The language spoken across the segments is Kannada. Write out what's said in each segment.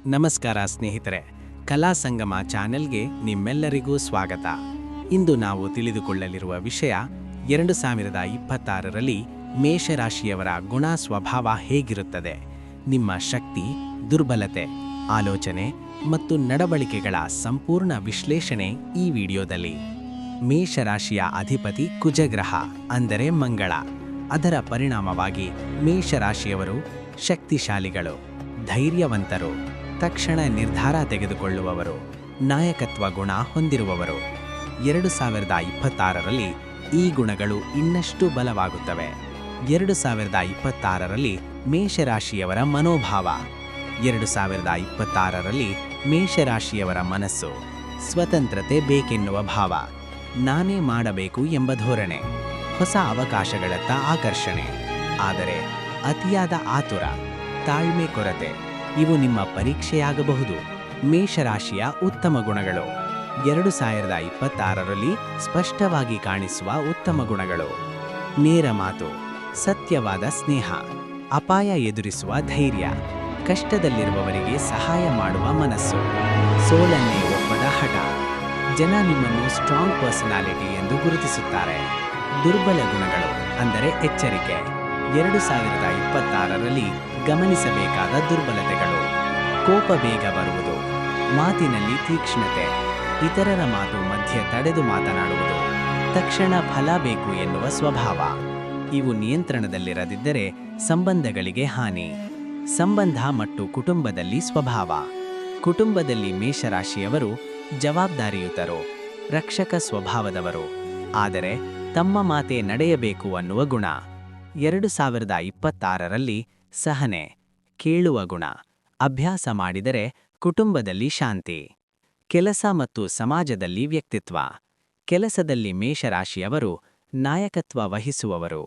ನಮಸ್ಕಾರ ಸ್ನೇಹಿತರೆ, ಕಲಾ ಸಂಗಮ ಚಾನೆಲ್ಗೆ ನಿಮ್ಮೆಲ್ಲರಿಗೂ ಸ್ವಾಗತ. ಇಂದು ನಾವು ತಿಳಿದುಕೊಳ್ಳಲಿರುವ ವಿಷಯ 2026ರಲ್ಲಿ ಮೇಷರಾಶಿಯವರ ಗುಣ ಸ್ವಭಾವ ಹೇಗಿರುತ್ತದೆ. ನಿಮ್ಮ ಶಕ್ತಿ, ದುರ್ಬಲತೆ, ಆಲೋಚನೆ ಮತ್ತು ನಡವಳಿಕೆಗಳ ಸಂಪೂರ್ಣ ವಿಶ್ಲೇಷಣೆ ಈ ವಿಡಿಯೋದಲ್ಲಿ. ಮೇಷರಾಶಿಯ ಅಧಿಪತಿ ಕುಜಗ್ರಹ ಅಂದರೆ ಮಂಗಳ. ಅದರ ಪರಿಣಾಮವಾಗಿ ಮೇಷರಾಶಿಯವರು ಶಕ್ತಿಶಾಲಿಗಳು, ಧೈರ್ಯವಂತರು, ತಕ್ಷಣ ನಿರ್ಧಾರ ತೆಗೆದುಕೊಳ್ಳುವವರು, ನಾಯಕತ್ವ ಗುಣ ಹೊಂದಿರುವವರು. 2026ರಲ್ಲಿ ಈ ಗುಣಗಳು ಇನ್ನಷ್ಟು ಬಲವಾಗುತ್ತವೆ. 2026ರಲ್ಲಿ ಮೇಷರಾಶಿಯವರ ಮನೋಭಾವ. 2026ರಲ್ಲಿ ಮೇಷರಾಶಿಯವರ ಮನಸ್ಸು ಸ್ವತಂತ್ರತೆ ಬೇಕೆನ್ನುವ ಭಾವ, ನಾನೇ ಮಾಡಬೇಕು ಎಂಬ ಧೋರಣೆ, ಹೊಸ ಅವಕಾಶಗಳತ್ತ ಆಕರ್ಷಣೆ. ಆದರೆ ಅತಿಯಾದ ಆತುರ, ತಾಳ್ಮೆ ಕೊರತೆ ಇವು ನಿಮ್ಮ ಪರೀಕ್ಷೆಯಾಗಬಹುದು. ಮೇಷರಾಶಿಯ ಉತ್ತಮ ಗುಣಗಳು. 2026ರಲ್ಲಿ ಸ್ಪಷ್ಟವಾಗಿ ಕಾಣಿಸುವ ಉತ್ತಮ ಗುಣಗಳು: ನೇರ ಮಾತು, ಸತ್ಯವಾದ ಸ್ನೇಹ, ಅಪಾಯ ಎದುರಿಸುವ ಧೈರ್ಯ, ಕಷ್ಟದಲ್ಲಿರುವವರಿಗೆ ಸಹಾಯ ಮಾಡುವ ಮನಸ್ಸು, ಸೋಲನ್ನೇ ಒಪ್ಪದ ಹಠ. ಜನ ನಿಮ್ಮನ್ನು ಸ್ಟ್ರಾಂಗ್ ಪರ್ಸನಾಲಿಟಿ ಎಂದು ಗುರುತಿಸುತ್ತಾರೆ. ದುರ್ಬಲ ಗುಣಗಳು ಅಂದರೆ ಎಚ್ಚರಿಕೆ. 2026ರಲ್ಲಿ ಗಮನಿಸಬೇಕಾದ ದುರ್ಬಲತೆಗಳು: ಕೋಪ ಬೇಗ ಬರುವುದು, ಮಾತಿನಲ್ಲಿ ತೀಕ್ಷ್ಣತೆ, ಇತರರ ಮಾತು ಮಧ್ಯೆ ತಡೆದು ಮಾತನಾಡುವುದು, ತಕ್ಷಣ ಫಲ ಬೇಕು ಎನ್ನುವ ಸ್ವಭಾವ. ಇವು ನಿಯಂತ್ರಣದಲ್ಲಿರದಿದ್ದರೆ ಸಂಬಂಧಗಳಿಗೆ ಹಾನಿ. ಸಂಬಂಧ ಮತ್ತು ಕುಟುಂಬದಲ್ಲಿ ಸ್ವಭಾವ. ಕುಟುಂಬದಲ್ಲಿ ಮೇಷರಾಶಿಯವರು ಜವಾಬ್ದಾರಿಯುತರು, ರಕ್ಷಕ ಸ್ವಭಾವದವರು, ಆದರೆ ತಮ್ಮ ಮಾತೆ ನಡೆಯಬೇಕು ಅನ್ನುವ ಗುಣ. 2026ರಲ್ಲಿ ಸಹನೆ, ಕೇಳುವ ಗುಣ ಅಭ್ಯಾಸ ಮಾಡಿದರೆ ಕುಟುಂಬದಲ್ಲಿ ಶಾಂತಿ. ಕೆಲಸ ಮತ್ತು ಸಮಾಜದಲ್ಲಿ ವ್ಯಕ್ತಿತ್ವ. ಕೆಲಸದಲ್ಲಿ ಮೇಷರಾಶಿಯವರು ನಾಯಕತ್ವ ವಹಿಸುವವರು,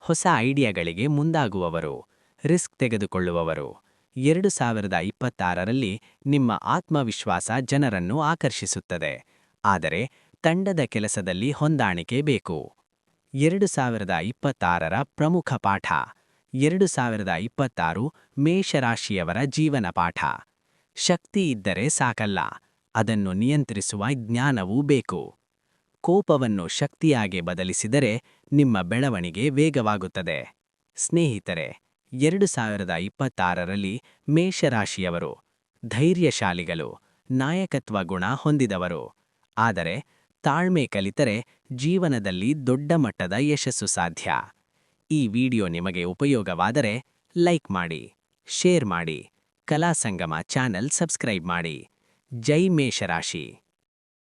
ಹೊಸ ಐಡಿಯಾಗಳಿಗೆ ಮುಂದಾಗುವವರು, ರಿಸ್ಕ್ ತೆಗೆದುಕೊಳ್ಳುವವರು. 2026ರಲ್ಲಿ ನಿಮ್ಮ ಆತ್ಮವಿಶ್ವಾಸ ಜನರನ್ನು ಆಕರ್ಷಿಸುತ್ತದೆ, ಆದರೆ ತಂಡದ ಕೆಲಸದಲ್ಲಿ ಹೊಂದಾಣಿಕೆ ಬೇಕು. 2026ರ ಪ್ರಮುಖ ಪಾಠ. 2026 ಮೇಷರಾಶಿಯವರ ಜೀವನ ಪಾಠ. ಶಕ್ತಿ ಇದ್ದರೆ ಸಾಕಲ್ಲ, ಅದನ್ನು ನಿಯಂತ್ರಿಸುವ ಜ್ಞಾನವೂ ಬೇಕು. ಕೋಪವನ್ನು ಶಕ್ತಿಯಾಗಿ ಬದಲಿಸಿದರೆ ನಿಮ್ಮ ಬೆಳವಣಿಗೆ ವೇಗವಾಗುತ್ತದೆ. ಸ್ನೇಹಿತರೆ, 2026ರಲ್ಲಿ ಮೇಷರಾಶಿಯವರು ಧೈರ್ಯಶಾಲಿಗಳು, ನಾಯಕತ್ವ ಗುಣ ಹೊಂದಿದವರು. ಆದರೆ ತಾಳ್ಮೆ ಕಲಿತರೆ ಜೀವನದಲ್ಲಿ ದೊಡ್ಡ ಮಟ್ಟದ ಯಶಸ್ಸು ಸಾಧ್ಯ. ಈ ವಿಡಿಯೋ ನಿಮಗೆ ಉಪಯೋಗವಾದರೆ ಲೈಕ್ ಮಾಡಿ, ಶೇರ್ ಮಾಡಿ, ಕಲಾ ಸಂಗಮ ಚಾನೆಲ್ ಸಬ್ಸ್ಕ್ರೈಬ್ ಮಾಡಿ. ಜೈ ಮೇಷರಾಶಿ.